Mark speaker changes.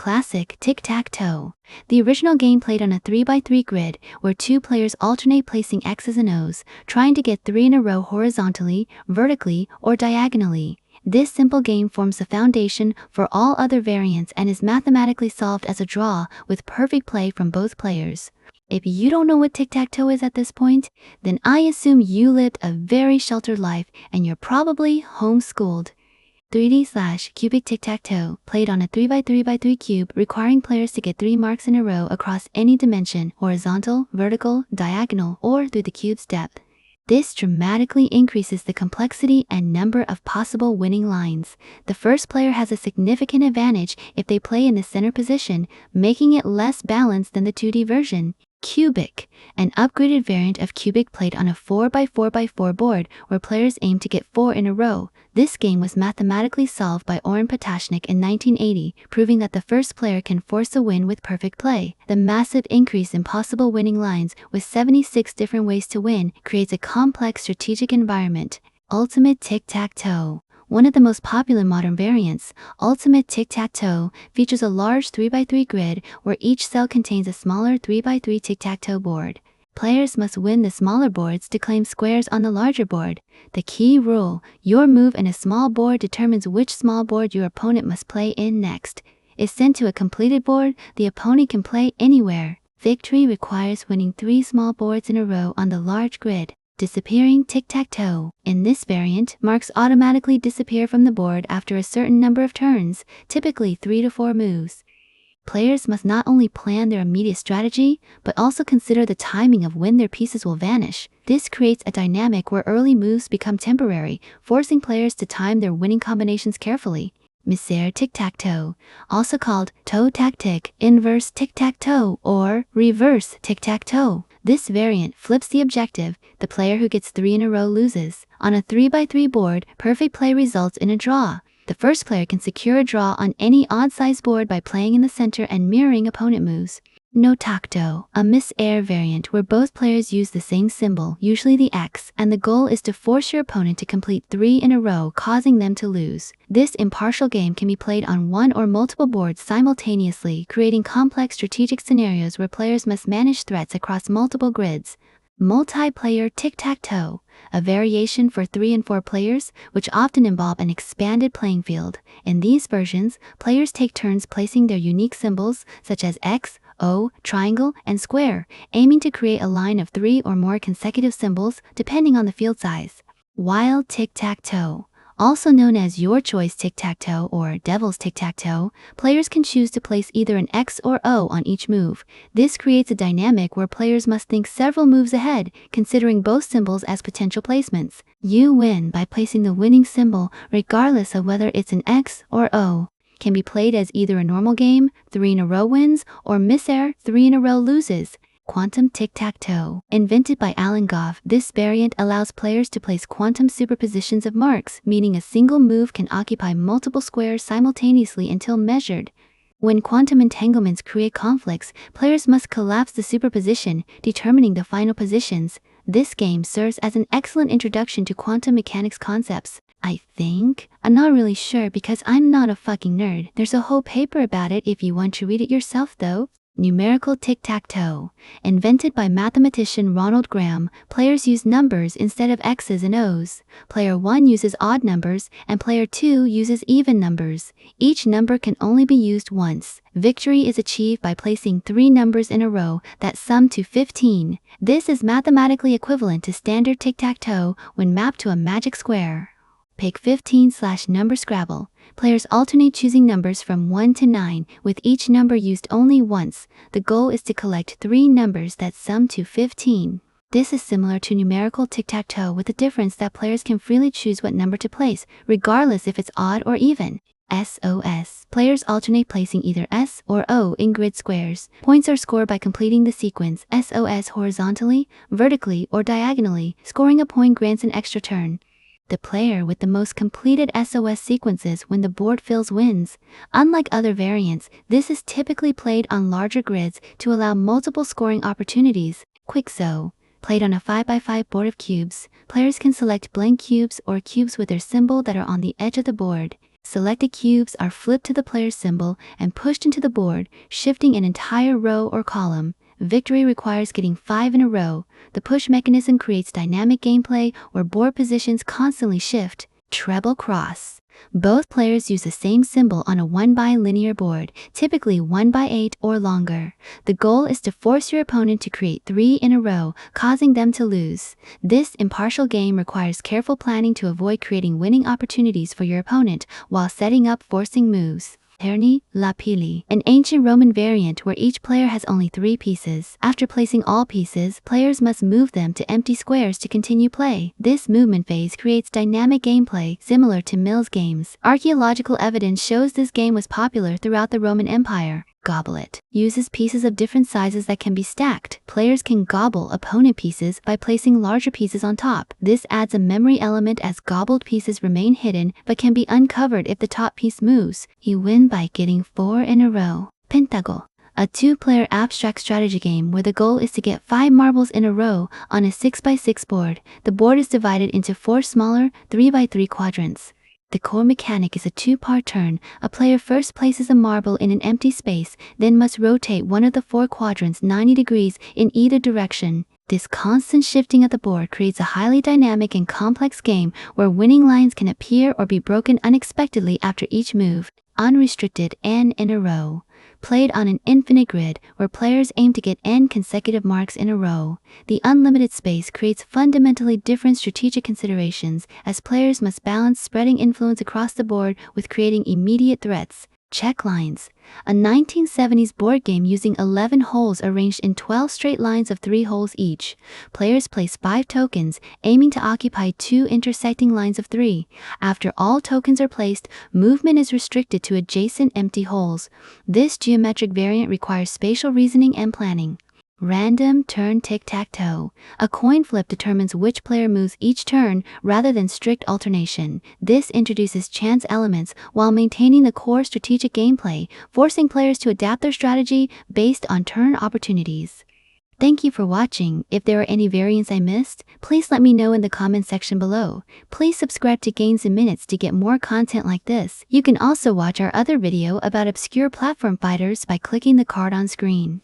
Speaker 1: classic tic-tac-toe. The original game played on a 3x3 grid, where two players alternate placing X's and O's, trying to get 3 in a row horizontally, vertically, or diagonally. This simple game forms the foundation for all other variants and is mathematically solved as a draw, with perfect play from both players. If you don't know what tic-tac-toe is at this point, then I assume you lived a very sheltered life and you're probably homeschooled. 3D/cubic tic-tac-toe, played on a 3x3x3 cube, requiring players to get 3 marks in a row across any dimension, horizontal, vertical, diagonal, or through the cube's depth. This dramatically increases the complexity and number of possible winning lines. The first player has a significant advantage if they play in the center position, making it less balanced than the 2D version. Cubic, an upgraded variant of cubic played on a 4x4x4 board where players aim to get 4 in a row. This game was mathematically solved by Orrin Potashnik in 1980, proving that the first player can force a win with perfect play. The massive increase in possible winning lines, with 76 different ways to win, creates a complex strategic environment. Ultimate tic-tac-toe. One of the most popular modern variants, Ultimate Tic-tac-toe, features a large 3x3 grid where each cell contains a smaller 3x3 tic-tac-toe board. Players must win the smaller boards to claim squares on the larger board. The key rule: your move in a small board determines which small board your opponent must play in next. If sent to a completed board, the opponent can play anywhere. Victory requires winning 3 small boards in a row on the large grid. Disappearing tic-tac-toe. In this variant, marks automatically disappear from the board after a certain number of turns, typically 3 to 4 moves. Players must not only plan their immediate strategy, but also consider the timing of when their pieces will vanish. This creates a dynamic where early moves become temporary, forcing players to time their winning combinations carefully. Misere tic-tac-toe, also called toe-tac-tic, inverse tic-tac-toe, or reverse tic-tac-toe. This variant flips the objective. The player who gets 3 in a row loses. On a 3x3 board, perfect play results in a draw. The first player can secure a draw on any odd-sized board by playing in the center and mirroring opponent moves. Tic-tac-toe, a misere variant where both players use the same symbol, usually the X, and the goal is to force your opponent to complete 3 in a row, causing them to lose. This impartial game can be played on one or multiple boards simultaneously, creating complex strategic scenarios where players must manage threats across multiple grids. Multiplayer tic-tac-toe, a variation for 3 and 4 players, which often involve an expanded playing field. In these versions, players take turns placing their unique symbols, such as X, O, triangle, and square, aiming to create a line of 3 or more consecutive symbols, depending on the field size. Wild tic-tac-toe. Also known as Your Choice Tic-tac-toe or Devil's Tic-tac-toe, players can choose to place either an X or O on each move. This creates a dynamic where players must think several moves ahead, considering both symbols as potential placements. You win by placing the winning symbol, regardless of whether it's an X or O. Can be played as either a normal game, 3 in a row wins, or misere, 3 in a row loses. Quantum tic-tac-toe. Invented by Alan Goff, this variant allows players to place quantum superpositions of marks, meaning a single move can occupy multiple squares simultaneously until measured. When quantum entanglements create conflicts, players must collapse the superposition, determining the final positions. This game serves as an excellent introduction to quantum mechanics concepts. I think. I'm not really sure because I'm not a fucking nerd. There's a whole paper about it if you want to read it yourself though. Numerical tic-tac-toe. Invented by mathematician Ronald Graham, players use numbers instead of X's and O's. Player 1 uses odd numbers, and player 2 uses even numbers. Each number can only be used once. Victory is achieved by placing 3 numbers in a row that sum to 15. This is mathematically equivalent to standard tic-tac-toe when mapped to a magic square. Pick 15/number Scrabble. Players alternate choosing numbers from 1 to 9, with each number used only once. The goal is to collect 3 numbers that sum to 15. This is similar to numerical tic-tac-toe with the difference that players can freely choose what number to place, regardless if it's odd or even. SOS. Players alternate placing either S or O in grid squares. Points are scored by completing the sequence SOS horizontally, vertically, or diagonally. Scoring a point grants an extra turn. The player with the most completed SOS sequences when the board fills wins. Unlike other variants, this is typically played on larger grids to allow multiple scoring opportunities. Quick-so. Played on a 5x5 board of cubes, players can select blank cubes or cubes with their symbol that are on the edge of the board. Selected cubes are flipped to the player's symbol and pushed into the board, shifting an entire row or column. Victory requires getting 5 in a row. The push mechanism creates dynamic gameplay where board positions constantly shift. Treble cross. Both players use the same symbol on a 1x linear board, typically 1x8 or longer. The goal is to force your opponent to create 3 in a row, causing them to lose. This impartial game requires careful planning to avoid creating winning opportunities for your opponent while setting up forcing moves. Terni la pili, an ancient Roman variant where each player has only 3 pieces. After placing all pieces, players must move them to empty squares to continue play. This movement phase creates dynamic gameplay similar to Mills games. Archaeological evidence shows this game was popular throughout the Roman Empire. Goblet uses pieces of different sizes that can be stacked. Players can gobble opponent pieces by placing larger pieces on top. This adds a memory element as gobbled pieces remain hidden but can be uncovered if the top piece moves. You win by getting 4 in a row. Pentago, a 2-player abstract strategy game where the goal is to get 5 marbles in a row on a 6x6 board. The board is divided into 4 smaller 3x3 quadrants. The core mechanic is a 2-part turn. A player first places a marble in an empty space, then must rotate one of the 4 quadrants 90 degrees in either direction. This constant shifting of the board creates a highly dynamic and complex game where winning lines can appear or be broken unexpectedly after each move. Unrestricted n in a row. Played on an infinite grid where players aim to get n consecutive marks in a row. The unlimited space creates fundamentally different strategic considerations as players must balance spreading influence across the board with creating immediate threats. Check lines, a 1970s board game using 11 holes arranged in 12 straight lines of 3 holes each. Players place 5 tokens, aiming to occupy 2 intersecting lines of 3. After all tokens are placed, movement is restricted to adjacent empty holes. This geometric variant requires spatial reasoning and planning. Random turn tic-tac-toe. A coin flip determines which player moves each turn rather than strict alternation. This introduces chance elements while maintaining the core strategic gameplay, forcing players to adapt their strategy based on turn opportunities. Thank you for watching. If there are any variants I missed, please let me know in the comment section below. Please subscribe to Gains in Minutes to get more content like this. You can also watch our other video about obscure platform fighters by clicking the card on screen.